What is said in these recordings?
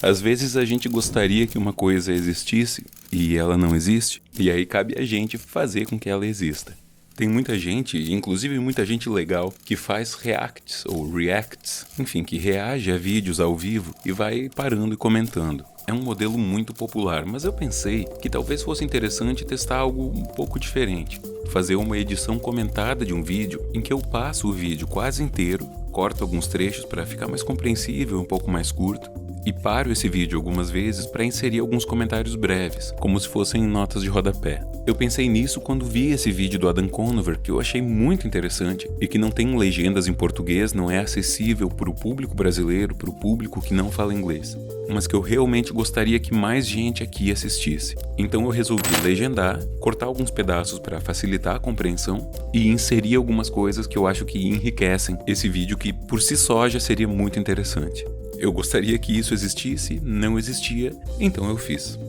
Às vezes a gente gostaria que uma coisa existisse e ela não existe, e aí cabe a gente fazer com que ela exista. Tem muita gente, inclusive muita gente legal, que faz reacts ou reacts, enfim, que reage a vídeos ao vivo e vai parando e comentando. É um modelo muito popular, mas eu pensei que talvez fosse interessante testar algo um pouco diferente. Fazer uma edição comentada de um vídeo em que eu passo o vídeo quase inteiro, corto alguns trechos para ficar mais compreensível, um pouco mais curto, e paro esse vídeo algumas vezes para inserir alguns comentários breves, como se fossem notas de rodapé. Eu pensei nisso quando vi esse vídeo do Adam Conover, que eu achei muito interessante e que não tem legendas em português, não é acessível para o público brasileiro, para o público que não fala inglês, mas que eu realmente gostaria que mais gente aqui assistisse. Então eu resolvi legendar, cortar alguns pedaços para facilitar a compreensão e inserir algumas coisas que eu acho que enriquecem esse vídeo, que por si só já seria muito interessante. Eu gostaria que isso existisse, não existia, então eu fiz.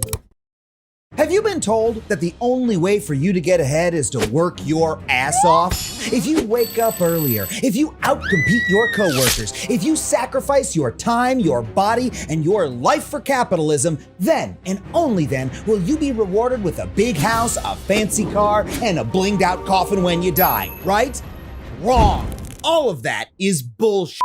Have you been told that the only way for you to get ahead is to work your ass off? If you wake up earlier, if you outcompete your coworkers, if you sacrifice your time, your body, and your life for capitalism, then and only then will you be rewarded with a big house, a fancy car, and a blinged out coffin when you die, right? Wrong. All of that is bullshit.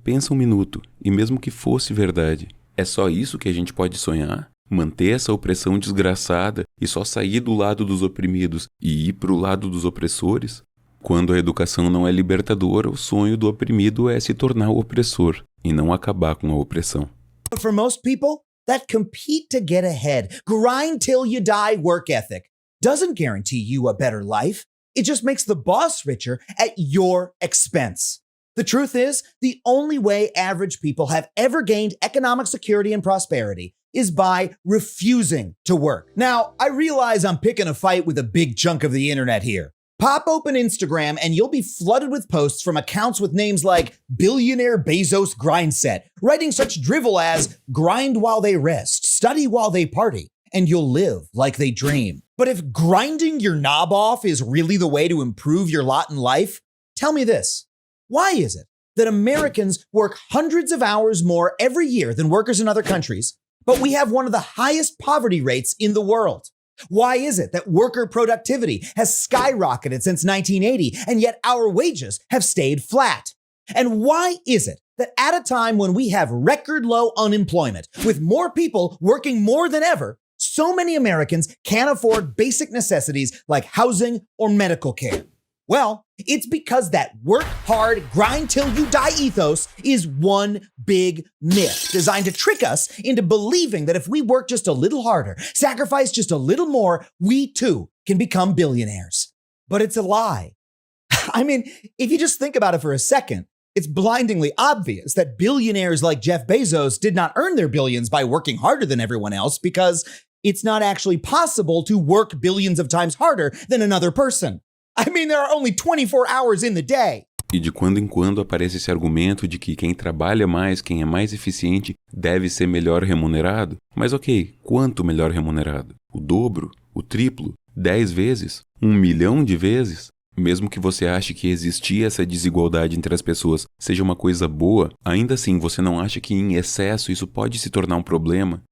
Pensa um minuto, e mesmo que fosse verdade, é só isso que a gente pode sonhar? Manter essa opressão desgraçada e só sair do lado dos oprimidos e ir para o lado dos opressores? Quando a educação não é libertadora, o sonho do oprimido é se tornar o opressor e não acabar com a opressão. But for most people, that compete to get ahead, grind till you die work ethic doesn't guarantee you a better life. It just makes the boss richer at your expense. The truth is, the only way average people have ever gained economic security and prosperity is by refusing to work. Now, I realize I'm picking a fight with a big chunk of the internet here. Pop open Instagram and you'll be flooded with posts from accounts with names like Billionaire Bezos Grindset, writing such drivel as grind while they rest, study while they party, and you'll live like they dream. But if grinding your knob off is really the way to improve your lot in life, tell me this. Why is it that Americans work hundreds of hours more every year than workers in other countries, but we have one of the highest poverty rates in the world? Why is it that worker productivity has skyrocketed since 1980, and yet our wages have stayed flat? And why is it that at a time when we have record low unemployment, with more people working more than ever, so many Americans can't afford basic necessities like housing or medical care? Well, it's because that work hard, grind till you die ethos is one big myth designed to trick us into believing that if we work just a little harder, sacrifice just a little more, we too can become billionaires. But it's a lie. I mean, if you just think about it for a second, it's blindingly obvious that billionaires like Jeff Bezos did not earn their billions by working harder than everyone else, because it's not actually possible to work billions of times harder than another person. I mean, there are only 24 hours in the day. E de quando em quando aparece esse argumento de que quem trabalha mais, quem é mais eficiente, deve ser melhor remunerado. Mas ok, quanto melhor remunerado? O dobro? O triplo? 10 vezes? 1 milhão de vezes? Mesmo que você ache que existir essa desigualdade entre as pessoas seja uma coisa boa, ainda assim você não acha que em excesso isso pode se tornar um problema?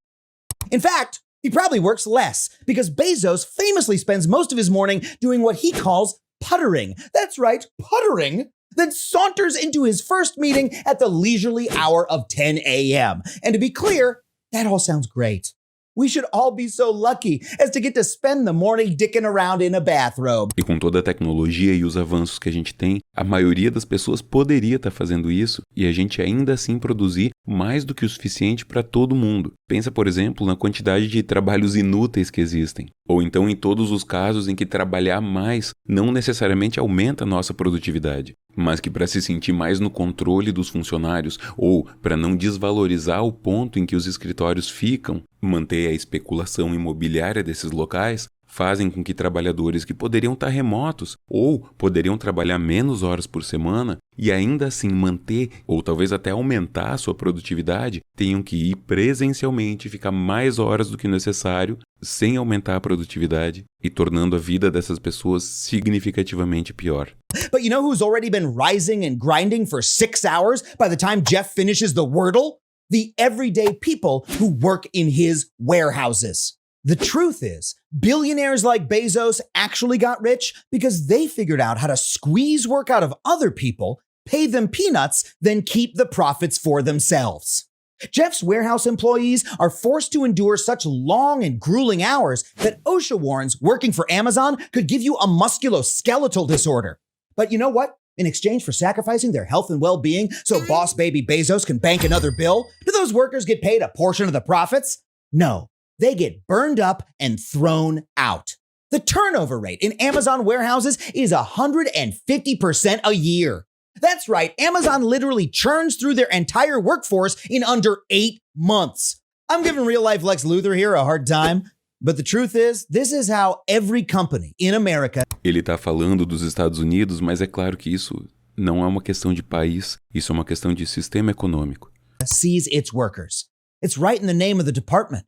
In fact, he probably works less, because Bezos famously spends most of his morning doing what he calls puttering. That's right, puttering. Then saunters into his first meeting at the leisurely hour of 10 a.m. And to be clear, that all sounds great. We should all be so lucky as to get to spend the morning dicking around in a bathrobe. E com toda a tecnologia e os avanços que a gente tem, a maioria das pessoas poderia estar fazendo isso e a gente ainda assim produzir mais do que o suficiente para todo mundo. Pensa, por exemplo, na quantidade de trabalhos inúteis que existem. Ou então em todos os casos em que trabalhar mais não necessariamente aumenta a nossa produtividade, mas que para se sentir mais no controle dos funcionários ou para não desvalorizar o ponto em que os escritórios ficam, manter a especulação imobiliária desses locais, fazem com que trabalhadores que poderiam estar remotos ou poderiam trabalhar menos horas por semana e ainda assim manter ou talvez até aumentar a sua produtividade, tenham que ir presencialmente e ficar mais horas do que necessário sem aumentar a produtividade e tornando a vida dessas pessoas significativamente pior. But you know who's already been rising and grinding for 6 hours by the time Jeff finishes the Wordle? the everyday people who work in his warehouses. The truth is, billionaires like Bezos actually got rich because they figured out how to squeeze work out of other people, pay them peanuts, then keep the profits for themselves. Jeff's warehouse employees are forced to endure such long and grueling hours that OSHA warns working for Amazon could give you a musculoskeletal disorder. But you know what? In exchange for sacrificing their health and well-being so boss baby Bezos can bank another bill, do those workers get paid a portion of the profits? No, they get burned up and thrown out. The turnover rate in Amazon warehouses is 150% a year. That's right, Amazon literally churns through their entire workforce in under 8 months. I'm giving real-life Lex Luthor here a hard time, but the truth is, this is how every company in America... Ele está falando dos Estados Unidos, mas é claro que isso não é uma questão de país, isso é uma questão de sistema econômico. ...sees its workers. It's right in the name of the department.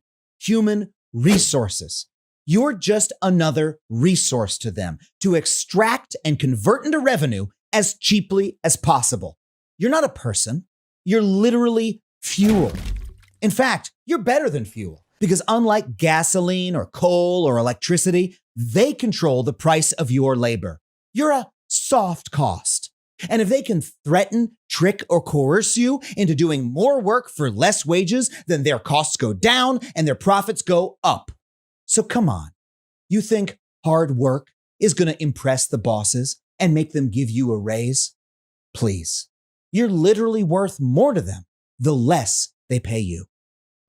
Human resources. You're just another resource to them to extract and convert into revenue as cheaply as possible. You're not a person. You're literally fuel. In fact, you're better than fuel because unlike gasoline or coal or electricity, they control the price of your labor. You're a soft cost. And if they can threaten, trick, or coerce you into doing more work for less wages, then their costs go down and their profits go up. So come on. You think hard work is going to impress the bosses and make them give you a raise? Please. You're literally worth more to them the less they pay you.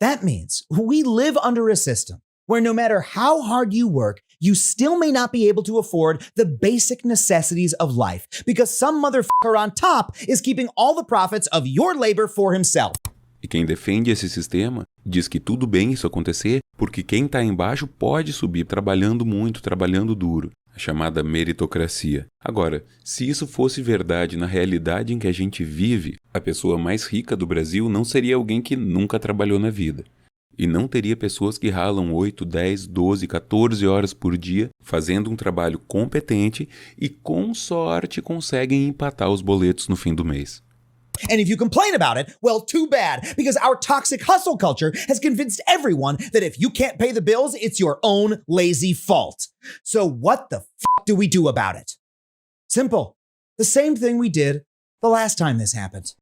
That means we live under a system where no matter how hard you work, you still may not be able to afford the basic necessities of life because some motherfucker on top is keeping all the profits of your labor for himself. E quem defende esse sistema diz que tudo bem isso acontecer porque quem está embaixo pode subir trabalhando muito, trabalhando duro. A chamada meritocracia. Agora, se isso fosse verdade na realidade em que a gente vive, a pessoa mais rica do Brasil não seria alguém que nunca trabalhou na vida. E não teria pessoas que ralam 8, 10, 12, 14 horas por dia fazendo um trabalho competente e com sorte conseguem empatar os boletos no fim do mês. And if you complain about it, well, too bad, because our toxic hustle culture has convinced everyone that if you can't pay the bills, it's your own lazy fault. So what the f*** do we do about it? Simple. The same thing we did the last time this happened.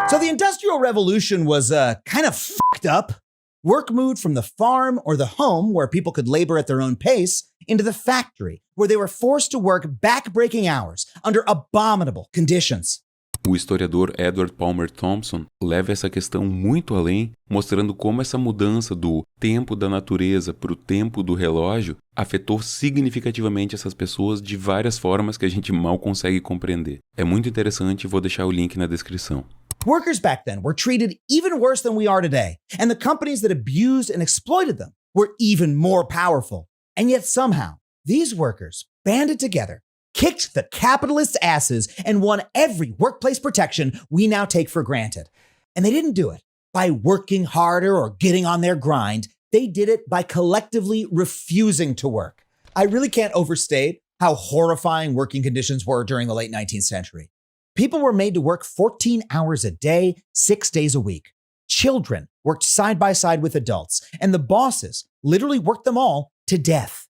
So the Industrial Revolution was kind of fucked up. Work moved from the farm or the home, where people could labor at their own pace, into the factory, where they were forced to work back-breaking hours under abominable conditions. O historiador Edward Palmer Thompson leva essa questão muito além, mostrando como essa mudança do tempo da natureza para o tempo do relógio afetou significativamente essas pessoas de várias formas que a gente mal consegue compreender. É muito interessante e vou deixar o link na descrição. Workers back then were treated even worse than we are today, and the companies that abused and exploited them were even more powerful. And yet somehow, these workers banded together, kicked the capitalists' asses, and won every workplace protection we now take for granted. And they didn't do it by working harder or getting on their grind. They did it by collectively refusing to work. I really can't overstate how horrifying working conditions were during the late 19th century. People were made to work 14 hours a day, 6 days a week. Children worked side by side with adults, and the bosses literally worked them all to death.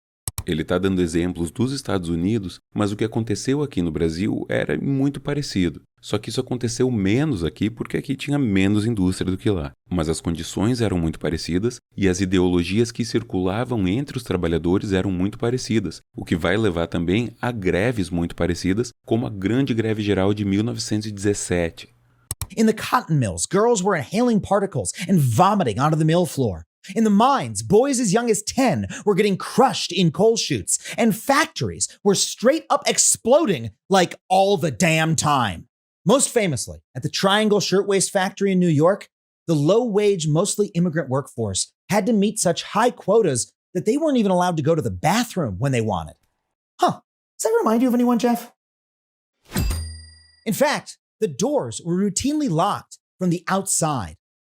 Ele está dando exemplos dos Estados Unidos, mas o que aconteceu aqui no Brasil era muito parecido. Só que isso aconteceu menos aqui porque aqui tinha menos indústria do que lá. Mas as condições eram muito parecidas e as ideologias que circulavam entre os trabalhadores eram muito parecidas, o que vai levar também a greves muito parecidas, como a Grande Greve Geral de 1917. In the cotton mills, girls were inhaling particles and vomiting onto the mill floor. In the mines, boys as young as 10 were getting crushed in coal chutes, and factories were straight up exploding like all the damn time. Most famously, at the Triangle Shirtwaist Factory in New York, the low-wage, mostly immigrant workforce had to meet such high quotas that they weren't even allowed to go to the bathroom when they wanted. Huh, does that remind you of anyone, Jeff? In fact, the doors were routinely locked from the outside.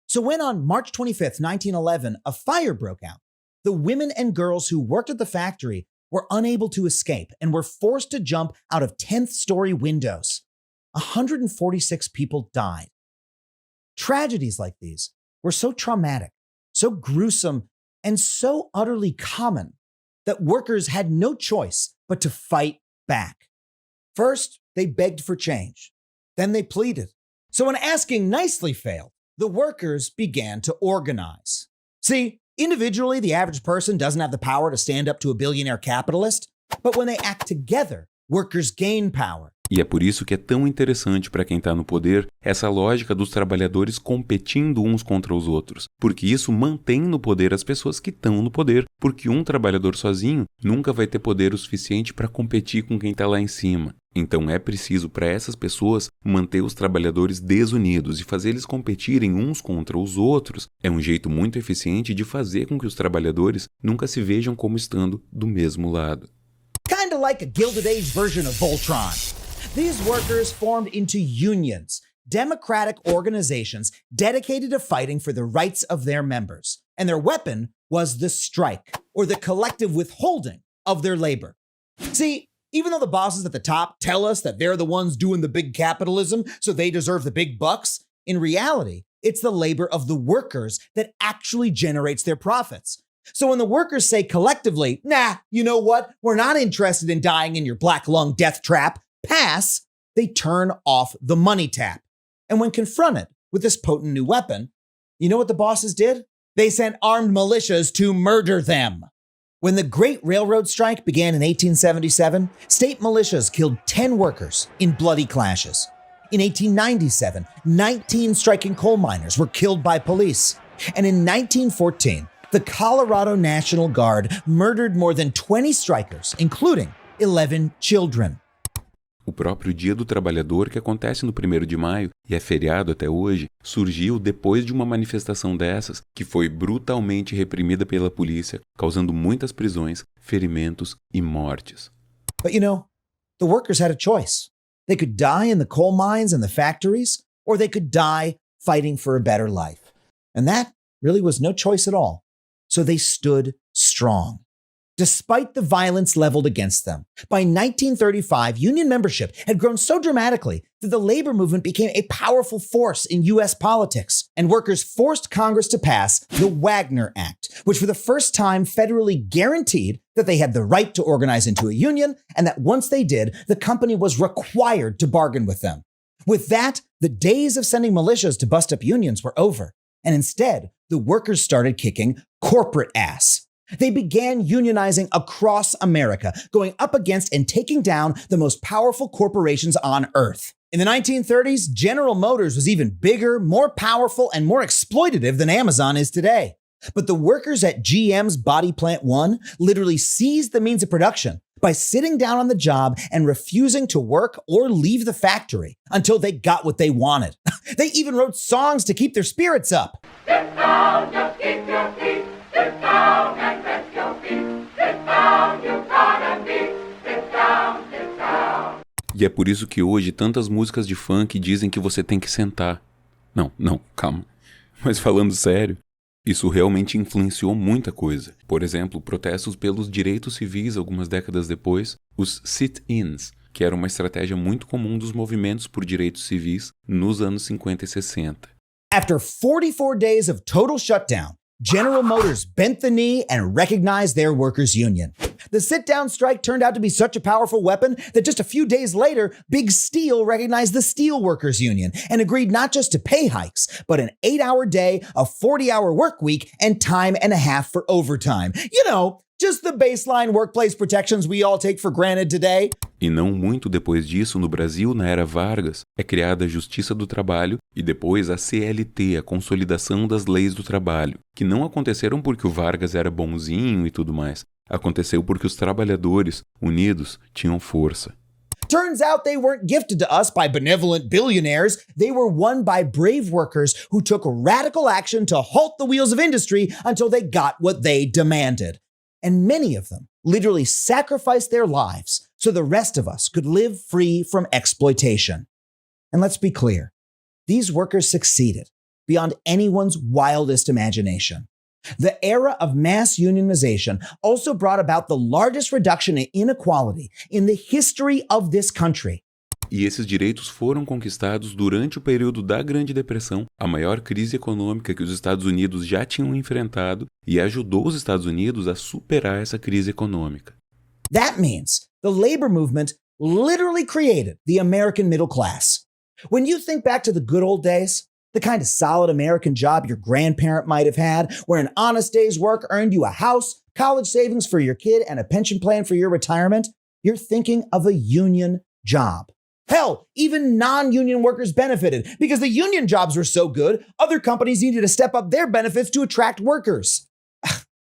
So when on March 25th, 1911, a fire broke out, the women and girls who worked at the factory were unable to escape and were forced to jump out of 10th-story windows. 146 people died. Tragedies like these were so traumatic, so gruesome, and so utterly common that workers had no choice but to fight back. First, they begged for change. Then they pleaded. So when asking nicely failed, the workers began to organize. See, individually, the average person doesn't have the power to stand up to a billionaire capitalist, but when they act together, workers gain power. E é por isso que é tão interessante para quem está no poder essa lógica dos trabalhadores competindo uns contra os outros, porque isso mantém no poder as pessoas que estão no poder, porque um trabalhador sozinho nunca vai ter poder o suficiente para competir com quem está lá em cima. Então é preciso para essas pessoas manter os trabalhadores desunidos e fazer eles competirem uns contra os outros. É um jeito muito eficiente de fazer com que os trabalhadores nunca se vejam como estando do mesmo lado. Kinda like a Gilded Age version of Voltron. These workers formed into unions, democratic organizations dedicated to fighting for the rights of their members. And their weapon was the strike, or the collective withholding of their labor. See, even though the bosses at the top tell us that they're the ones doing the big capitalism, so they deserve the big bucks, in reality, it's the labor of the workers that actually generates their profits. So when the workers say collectively, nah, you know what, we're not interested in dying in your black lung death trap, pass, they turn off the money tap. And when confronted with this potent new weapon, you know what the bosses did? They sent armed militias to murder them. When the Great Railroad Strike began in 1877, state militias killed 10 workers in bloody clashes. In 1897, 19 striking coal miners were killed by police. And in 1914, the Colorado National Guard murdered more than 20 strikers, including 11 children. O próprio Dia do Trabalhador, que acontece no 1º de maio e é feriado até hoje, surgiu depois de uma manifestação dessas que foi brutalmente reprimida pela polícia, causando muitas prisões, ferimentos e mortes. But you know, the workers had a choice. They could die in the coal mines and the factories, or they could die fighting for a better life. And that really was no choice at all. So they stood strong. Despite the violence leveled against them, by 1935, union membership had grown so dramatically that the labor movement became a powerful force in U.S. politics, and workers forced Congress to pass the Wagner Act, which for the first time federally guaranteed that they had the right to organize into a union, and that once they did, the company was required to bargain with them. With that, the days of sending militias to bust up unions were over, and instead, the workers started kicking corporate ass. They began unionizing across America, going up against and taking down the most powerful corporations on earth. In the 1930s, General Motors was even bigger, more powerful, and more exploitative than Amazon is today. But the workers at GM's Body Plant 1 literally seized the means of production by sitting down on the job and refusing to work or leave the factory until they got what they wanted. They even wrote songs to keep their spirits up. Sit down, just keep your feet. Sit down and rest your feet. Sit down, you gotta be. Sit down, sit down. E é por isso que hoje tantas músicas de funk dizem que você tem que sentar. Não, calma. Mas falando sério, isso realmente influenciou muita coisa. Por exemplo, protestos pelos direitos civis algumas décadas depois, os sit-ins, que era uma estratégia muito comum dos movimentos por direitos civis nos anos 50 e 60. After 44 days of total shutdown, General Motors bent the knee and recognized their workers' union. The sit-down strike turned out to be such a powerful weapon that just a few days later, Big Steel recognized the Steel Workers Union and agreed not just to pay hikes, but an 8-hour day, a 40-hour work week, and time and a half for overtime. You know, just the baseline workplace protections we all take for granted today. E não muito depois disso, no Brasil, na era Vargas, é criada a Justiça do Trabalho e depois a CLT, a Consolidação das Leis do Trabalho, que não aconteceram porque o Vargas era bonzinho e tudo mais. Aconteceu porque os trabalhadores, unidos, tinham força. Turns out they weren't gifted to us by benevolent billionaires. They were won by brave workers who took radical action to halt the wheels of industry until they got what they demanded. And many of them literally sacrificed their lives so the rest of us could live free from exploitation. And let's be clear, these workers succeeded beyond anyone's wildest imagination. The era of mass unionization also brought about the largest reduction in inequality in the history of this country. E esses direitos foram conquistados durante o período da Grande Depressão, a maior crise econômica que os Estados Unidos já tinham enfrentado, e ajudou os Estados Unidos a superar essa crise econômica. That means the labor movement literally created the American middle class. When you think back to the good old days, the kind of solid American job your grandparent might have had, where an honest day's work earned you a house, college savings for your kid, and a pension plan for your retirement, you're thinking of a union job. Hell, even non-union workers benefited because the union jobs were so good, other companies needed to step up their benefits to attract workers.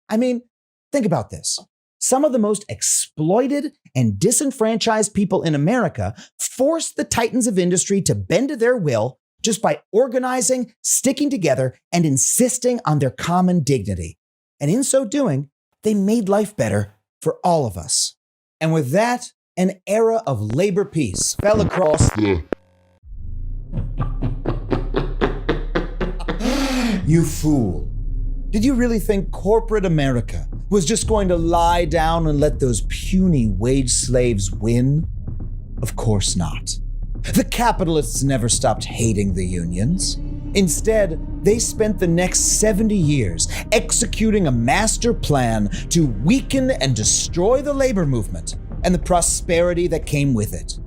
I mean, think about this. Some of the most exploited and disenfranchised people in America forced the titans of industry to bend to their will just by organizing, sticking together, and insisting on their common dignity. And in so doing, they made life better for all of us. And with that, an era of labor peace fell across the... You fool. Did you really think corporate America was just going to lie down and let those puny wage slaves win? Of course not. The capitalists never stopped hating the unions. Instead, they spent the next 70 years executing a master plan to weaken and destroy the labor movement and the prosperity that came with it.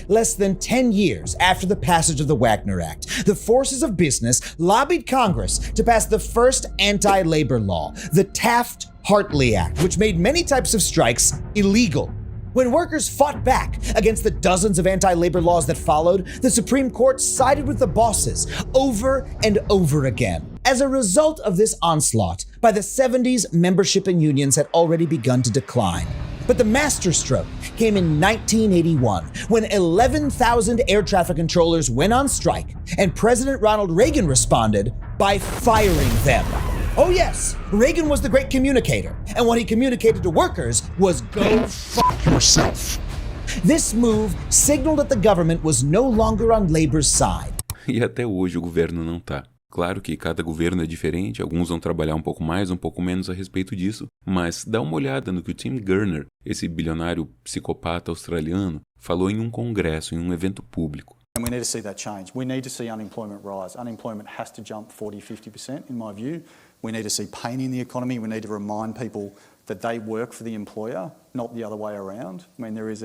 Less than 10 years after the passage of the Wagner Act, the forces of business lobbied Congress to pass the first anti-labor law, the Taft-Hartley Act, which made many types of strikes illegal. When workers fought back against the dozens of anti-labor laws that followed, the Supreme Court sided with the bosses over and over again. As a result of this onslaught, by the 70s, membership in unions had already begun to decline. But the masterstroke came in 1981 when 11,000 air traffic controllers went on strike, and President Ronald Reagan responded by firing them. Oh yes, Reagan was the great communicator, and what he communicated to workers was go fuck yourself. This move signaled that the government was no longer on labor's side. E até hoje o governo não tá. Claro que cada governo é diferente, alguns vão trabalhar um pouco mais, um pouco menos a respeito disso, mas dá uma olhada no que o Tim Gurner, esse bilionário psicopata australiano, falou em um congresso, em um evento público. And we need to see that change. We need to see unemployment rise. Unemployment has to jump 40-50% in my view. We need to see pain in the economy. We need to remind people that they work for the employer, not the other way around. I mean, there's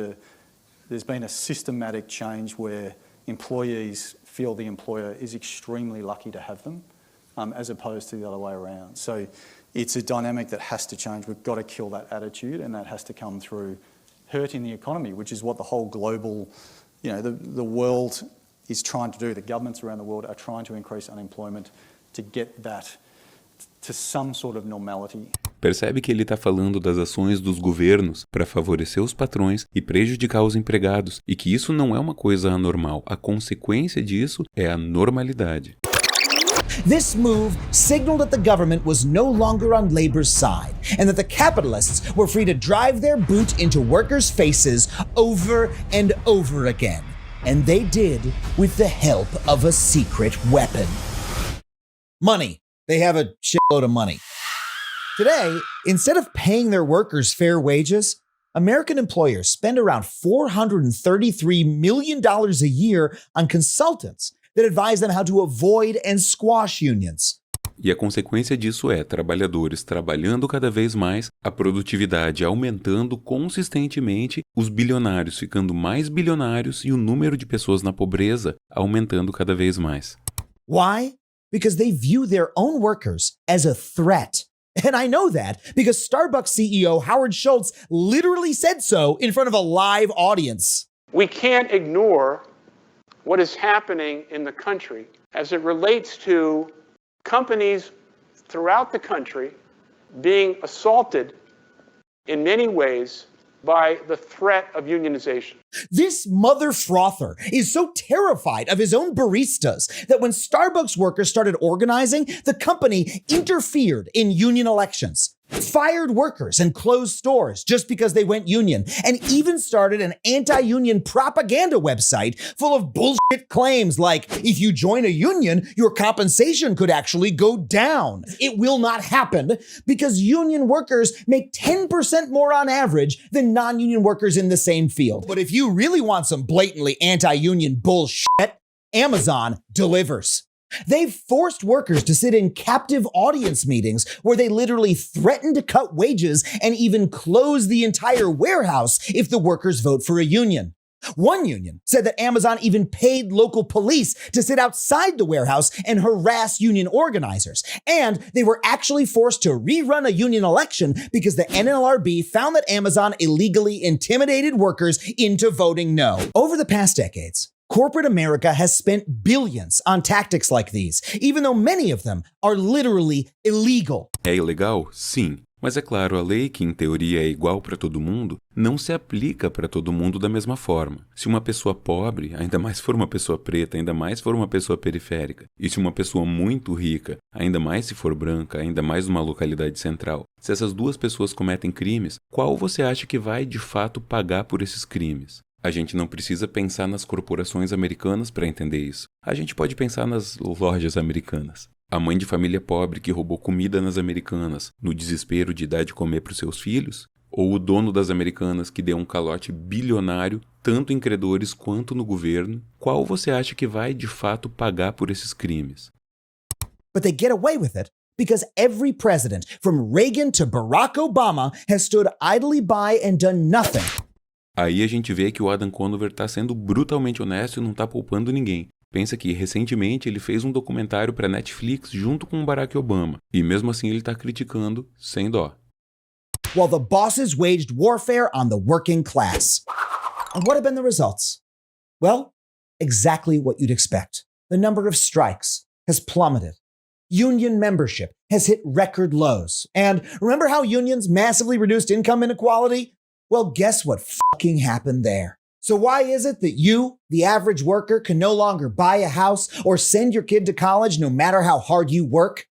been a systematic change where employees feel the employer is extremely lucky to have them, as opposed to the other way around. So it's a dynamic that has to change. We've got to kill that attitude, and that has to come through hurting the economy, which is what the whole global, the world is trying to do. The governments around the world are trying to increase unemployment to get that to some sort of normality. Percebe que ele está falando das ações dos governos para favorecer os patrões e prejudicar os empregados, e que isso não é uma coisa anormal. A consequência disso é a normalidade. This move signaled that the government was no longer on labor's side, and that the capitalists were free to drive their boot into workers' faces over and over again. And they did with the help of a secret weapon. Money. They have a shitload of money. Today, instead of paying their workers fair wages, American employers spend around $433 million a year on consultants that advise them how to avoid and squash unions. E a consequência disso é trabalhadores trabalhando cada vez mais, a produtividade aumentando consistentemente, os bilionários ficando mais bilionários e o número de pessoas na pobreza aumentando cada vez mais. Why? Because they view their own workers as a threat. And I know that because Starbucks CEO Howard Schultz literally said so in front of a live audience. We can't ignore what is happening in the country as it relates to companies throughout the country being assaulted in many ways by the threat of unionization. This mother frother is so terrified of his own baristas that when Starbucks workers started organizing, the company interfered in union elections. fired workers and closed stores just because they went union, and even started an anti-union propaganda website full of bullshit claims like, if you join a union, your compensation could actually go down. It will not happen because union workers make 10% more on average than non-union workers in the same field. But if you really want some blatantly anti-union bullshit, Amazon delivers. They've forced workers to sit in captive audience meetings where they literally threaten to cut wages and even close the entire warehouse if the workers vote for a union. One union said that Amazon even paid local police to sit outside the warehouse and harass union organizers. And they were actually forced to rerun a union election because the NLRB found that Amazon illegally intimidated workers into voting no. Over the past decades, corporate America has spent billions on tactics like these, even though many of them are literally illegal. É ilegal? Sim. Mas é claro, a lei, que em teoria é igual para todo mundo, não se aplica para todo mundo da mesma forma. Se uma pessoa pobre, ainda mais for uma pessoa preta, ainda mais for uma pessoa periférica, e se uma pessoa muito rica, ainda mais se for branca, ainda mais numa localidade central, se essas duas pessoas cometem crimes, qual você acha que vai de fato pagar por esses crimes? A gente não precisa pensar nas corporações americanas para entender isso. A gente pode pensar nas lojas americanas. A mãe de família pobre que roubou comida nas Americanas, no desespero de dar de comer para os seus filhos? Ou o dono das Americanas que deu um calote bilionário, tanto em credores quanto no governo? Qual você acha que vai, de fato, pagar por esses crimes? But they get away with it because every president, from Reagan to Barack Obama, has stood idly by and done nothing. Aí a gente vê que o Adam Conover está sendo brutalmente honesto e não está poupando ninguém. Pensa que, recentemente, ele fez um documentário para Netflix junto com o Barack Obama. E mesmo assim ele está criticando sem dó. While the bosses waged warfare on the working class. And what have been the results? Well, exactly what you'd expect. The number of strikes has plummeted. Union membership has hit record lows. And remember how unions massively reduced income inequality? Well, guess what fucking happened there? So why is it that you, the average worker, can no longer buy a house or send your kid to college no matter how hard you work?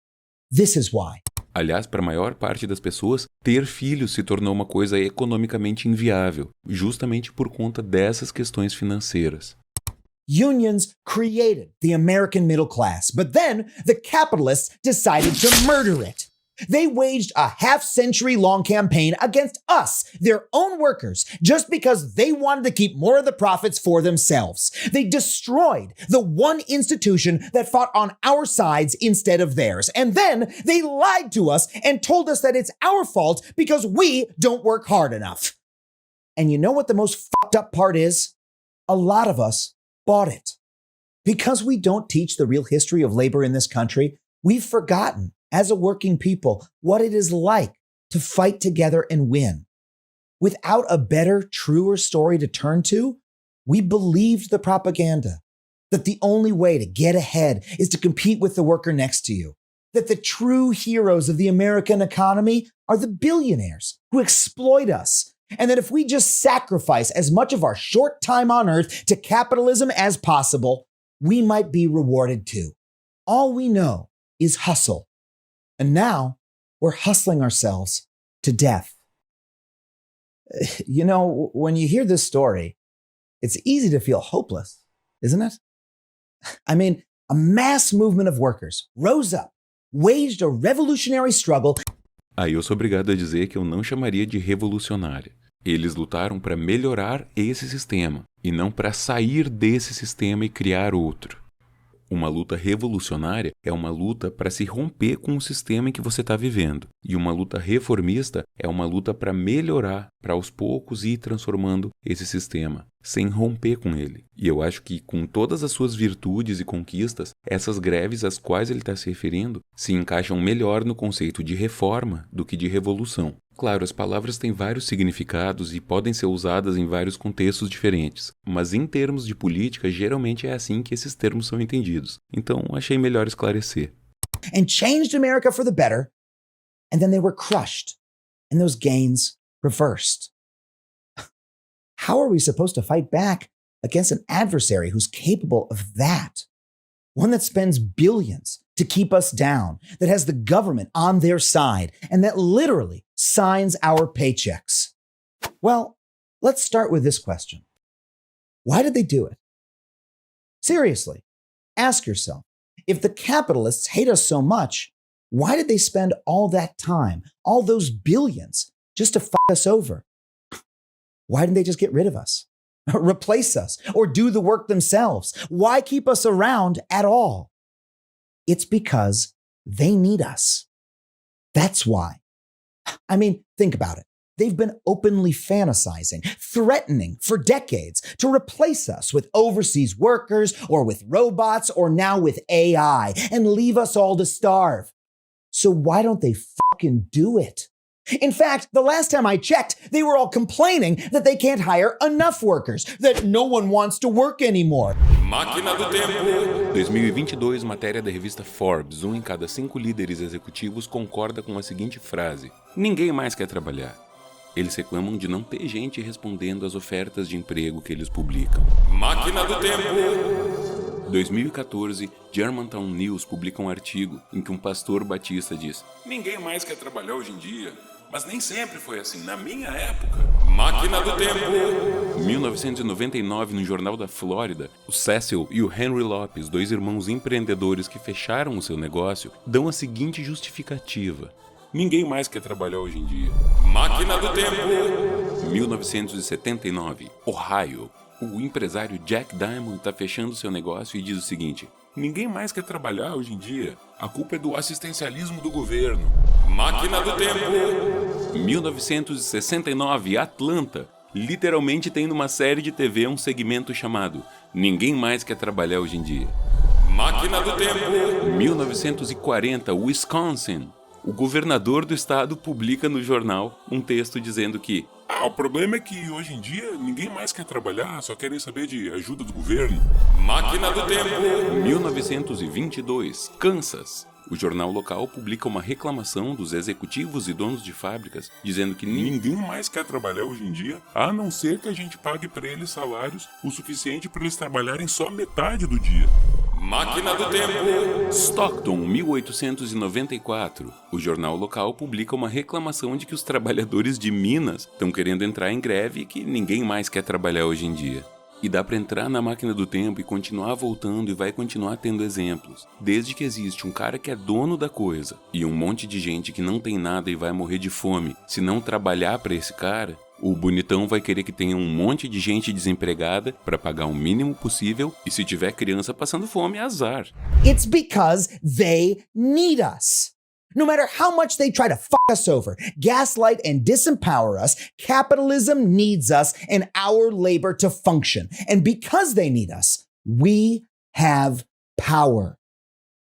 This is why. Aliás, para a maior parte das pessoas, ter filhos se tornou uma coisa economicamente inviável, justamente por conta dessas questões financeiras. Unions created the American middle class, but then the capitalists decided to murder it. They waged a half-century-long campaign against us, their own workers, just because they wanted to keep more of the profits for themselves. They destroyed the one institution that fought on our sides instead of theirs. And then they lied to us and told us that it's our fault because we don't work hard enough. And you know what the most fucked up part is? A lot of us bought it. Because we don't teach the real history of labor in this country, we've forgotten, as a working people, what it is like to fight together and win. Without a better, truer story to turn to, we believed the propaganda that the only way to get ahead is to compete with the worker next to you, that the true heroes of the American economy are the billionaires who exploit us, and that if we just sacrifice as much of our short time on earth to capitalism as possible, we might be rewarded too. All we know is hustle. And now we're hustling ourselves to death. You know, when you hear this story, it's easy to feel hopeless, isn't it? I mean, a mass movement of workers rose up, waged a revolutionary struggle. Aí eu sou obrigado a dizer que eu não chamaria de revolucionária. Eles lutaram para melhorar esse sistema, e não para sair desse sistema e criar outro. Uma luta revolucionária é uma luta para se romper com o sistema em que você está vivendo. E uma luta reformista é uma luta para melhorar, para aos poucos ir transformando esse sistema, sem romper com ele. E eu acho que, com todas as suas virtudes e conquistas, essas greves às quais ele está se referindo se encaixam melhor no conceito de reforma do que de revolução. Claro, as palavras têm vários significados e podem ser usadas em vários contextos diferentes, mas em termos de política, geralmente é assim que esses termos são entendidos. Então, achei melhor esclarecer. And changed America for the better, and then they were crushed, and those gains reversed. How are we supposed to fight back against an adversary who's capable of that? One that spends billions to keep us down, that has the government on their side, and that literally signs our paychecks? Well, let's start with this question. Why did they do it? Seriously, ask yourself, if the capitalists hate us so much, why did they spend all that time, all those billions, just to fuck us over? Why didn't they just get rid of us, replace us, or do the work themselves? Why keep us around at all? It's because they need us. That's why. I mean, think about it. They've been openly fantasizing, threatening for decades to replace us with overseas workers or with robots or now with AI and leave us all to starve. So why don't they fucking do it? In fact, the last time I checked, they were all complaining that they can't hire enough workers, that no one wants to work anymore. Máquina do Tempo! 2022, matéria da revista Forbes, em cada 5 líderes executivos concorda com a seguinte frase: ninguém mais quer trabalhar. Eles reclamam de não ter gente respondendo às ofertas de emprego que eles publicam. Máquina do Tempo! 2014, Germantown News publica um artigo em que um pastor batista diz: ninguém mais quer trabalhar hoje em dia, mas nem sempre foi assim na minha época. Máquina do Tempo! 1999, no Jornal da Flórida, o Cecil e o Henry Lopes, 2 irmãos empreendedores que fecharam o seu negócio, dão a seguinte justificativa: ninguém mais quer trabalhar hoje em dia. Máquina do Tempo! 1979, Ohio. O empresário Jack Diamond está fechando seu negócio e diz o seguinte: ninguém mais quer trabalhar hoje em dia. A culpa é do assistencialismo do governo. Máquina do Tempo! 1969, Atlanta. Literalmente tem numa série de TV um segmento chamado Ninguém Mais Quer Trabalhar Hoje em Dia. Máquina do Tempo! 1940, Wisconsin. O governador do estado publica no jornal um texto dizendo que o problema é que hoje em dia ninguém mais quer trabalhar, só querem saber de ajuda do governo. Máquina do Tempo! 1922, Kansas. O jornal local publica uma reclamação dos executivos e donos de fábricas dizendo que ninguém mais quer trabalhar hoje em dia, a não ser que a gente pague para eles salários o suficiente para eles trabalharem só metade do dia. Máquina do Tempo! Stockton, 1894. O jornal local publica uma reclamação de que os trabalhadores de Minas estão querendo entrar em greve e que ninguém mais quer trabalhar hoje em dia. E dá para entrar na máquina do tempo e continuar voltando e vai continuar tendo exemplos. Desde que existe um cara que é dono da coisa e um monte de gente que não tem nada e vai morrer de fome se não trabalhar para esse cara, o bonitão vai querer que tenha um monte de gente desempregada para pagar o mínimo possível e se tiver criança passando fome, azar. It's because they need us. No matter how much they try to fuck us over, gaslight and disempower us, capitalism needs us and our labor to function. And because they need us, we have power.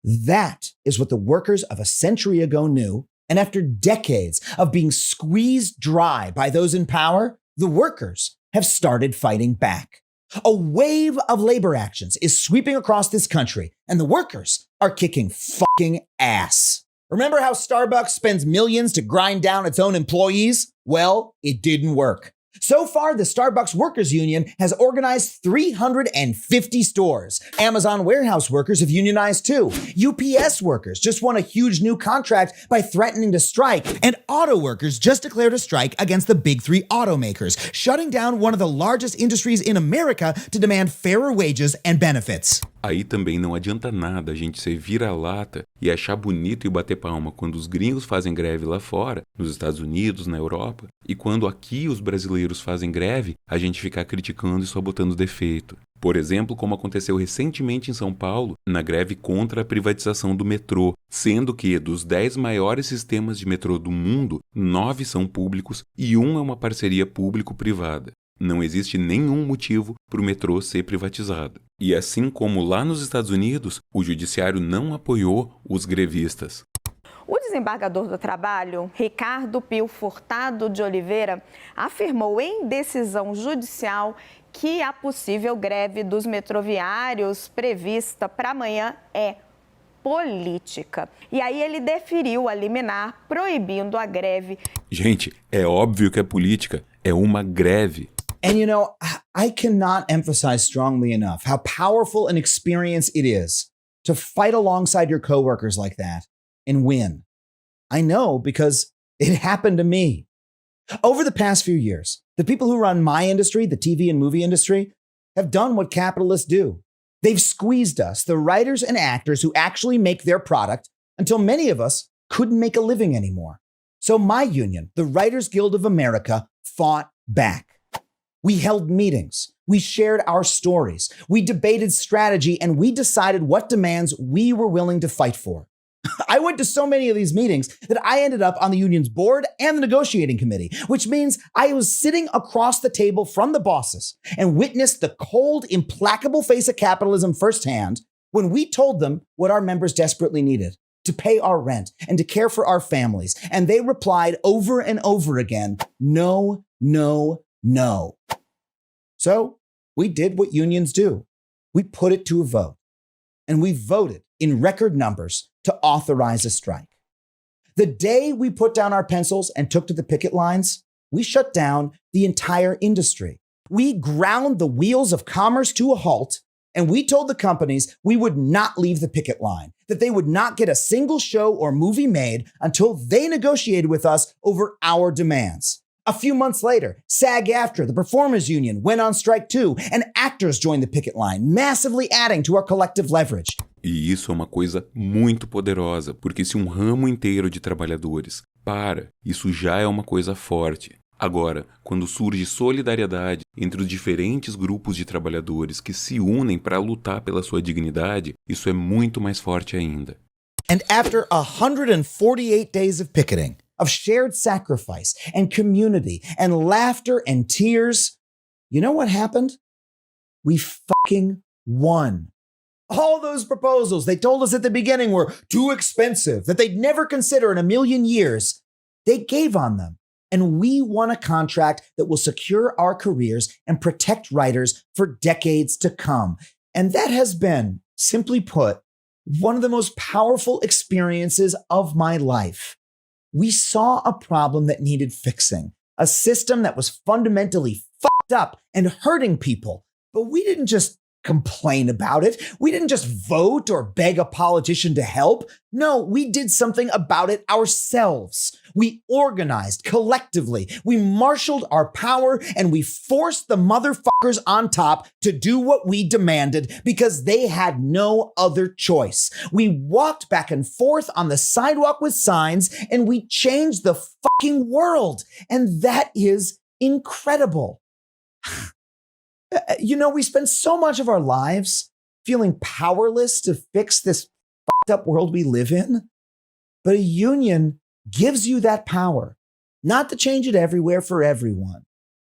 That is what the workers of a century ago knew. And after decades of being squeezed dry by those in power, the workers have started fighting back. A wave of labor actions is sweeping across this country, and the workers are kicking fucking ass. Remember how Starbucks spends millions to grind down its own employees? Well, it didn't work. So far, the Starbucks Workers Union has organized 350 stores. Amazon warehouse workers have unionized too. UPS workers just won a huge new contract by threatening to strike. And auto workers just declared a strike against the big 3 automakers, shutting down one of the largest industries in America to demand fairer wages and benefits. Aí também não adianta nada a gente ser vira-lata e achar bonito e bater palma quando os gringos fazem greve lá fora, nos Estados Unidos, na Europa, e quando aqui os brasileiros fazem greve, a gente ficar criticando e só botando defeito. Por exemplo, como aconteceu recentemente em São Paulo, na greve contra a privatização do metrô, sendo que dos 10 maiores sistemas de metrô do mundo, 9 são públicos e 1 é uma parceria público-privada. Não existe nenhum motivo para o metrô ser privatizado. E assim como lá nos Estados Unidos, o judiciário não apoiou os grevistas. O desembargador do Trabalho, Ricardo Pio Furtado de Oliveira, afirmou em decisão judicial que a possível greve dos metroviários prevista para amanhã é política. E aí ele deferiu a liminar proibindo a greve. Gente, é óbvio que é política, é uma greve. And you know, I cannot emphasize strongly enough how powerful an experience it is to fight alongside your coworkers like that and win? I know because it happened to me. Over the past few years, the people who run my industry, the TV and movie industry, have done what capitalists do. They've squeezed us, the writers and actors who actually make their product, until many of us couldn't make a living anymore. So my union, the Writers Guild of America, fought back. We held meetings, we shared our stories, we debated strategy, and we decided what demands we were willing to fight for. I went to so many of these meetings that I ended up on the union's board and the negotiating committee, which means I was sitting across the table from the bosses and witnessed the cold, implacable face of capitalism firsthand when we told them what our members desperately needed: to pay our rent and to care for our families. And they replied over and over again, no, no, no. So we did what unions do. We put it to a vote, and we voted in record numbers to authorize a strike. The day we put down our pencils and took to the picket lines, we shut down the entire industry. We ground the wheels of commerce to a halt, and we told the companies we would not leave the picket line, that they would not get a single show or movie made until they negotiated with us over our demands. A few months later, SAG-AFTRA, the performers union, went on strike too, and actors joined the picket line, massively adding to our collective leverage. E isso é uma coisa muito poderosa, porque se um ramo inteiro de trabalhadores para, isso já é uma coisa forte. Agora, quando surge solidariedade entre os diferentes grupos de trabalhadores que se unem para lutar pela sua dignidade, isso é muito mais forte ainda. And after 148 days of picketing, of shared sacrifice and community and laughter and tears, you know what happened? We fucking won. All those proposals they told us at the beginning were too expensive, that they'd never consider in a million years. They gave on them, and we won a contract that will secure our careers and protect writers for decades to come. And that has been, simply put, one of the most powerful experiences of my life. We saw a problem that needed fixing, a system that was fundamentally fucked up and hurting people. But we didn't just complain about it. We didn't just vote or beg a politician to help. No, we did something about it ourselves. We organized collectively. We marshaled our power and we forced the motherfuckers on top to do what we demanded because they had no other choice. We walked back and forth on the sidewalk with signs and we changed the fucking world. And that is incredible. You know, we spend so much of our lives feeling powerless to fix this fucked up world we live in. But a union gives you that power, not to change it everywhere for everyone,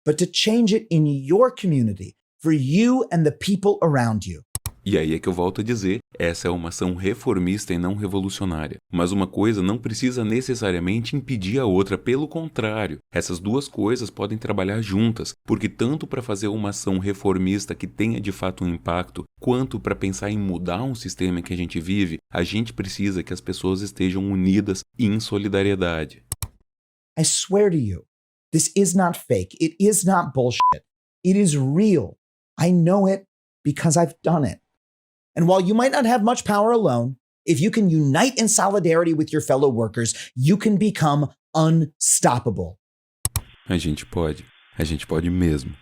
but to change it in your community, for you and the people around you. E aí é que eu volto a dizer, essa é uma ação reformista e não revolucionária. Mas uma coisa não precisa necessariamente impedir a outra, pelo contrário. Essas duas coisas podem trabalhar juntas, porque tanto para fazer uma ação reformista que tenha de fato um impacto, quanto para pensar em mudar um sistema que a gente vive, a gente precisa que as pessoas estejam unidas em solidariedade. I swear to you, this is not fake. It is not bullshit. It is real. I know it because I've done it. And while you might not have much power alone, if you can unite in solidarity with your fellow workers, you can become unstoppable. A gente pode mesmo.